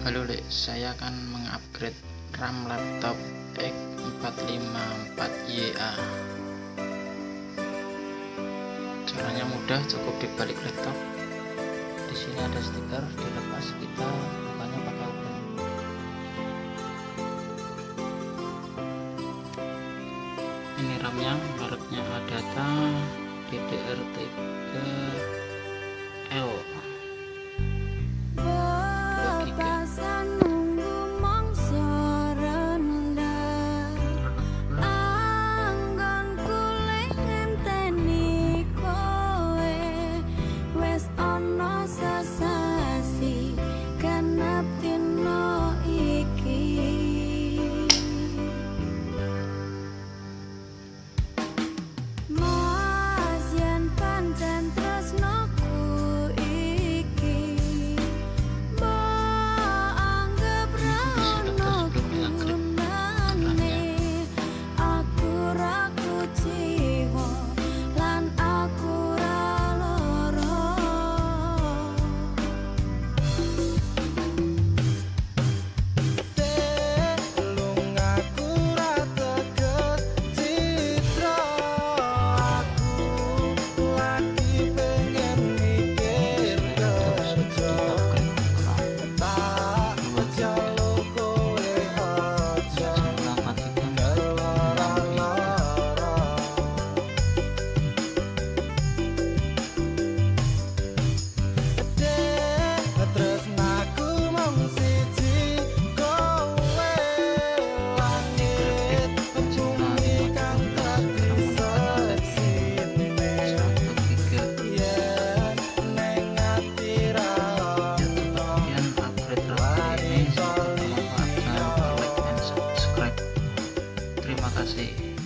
Halo Dek, saya akan mengupgrade RAM laptop X454YA. Caranya mudah, cukup dibalik laptop. Di sini ada stiker, dilepas kita bukanya pakai open. Ini RAM-nya, mereknya Adata DDR3L. Terima kasih.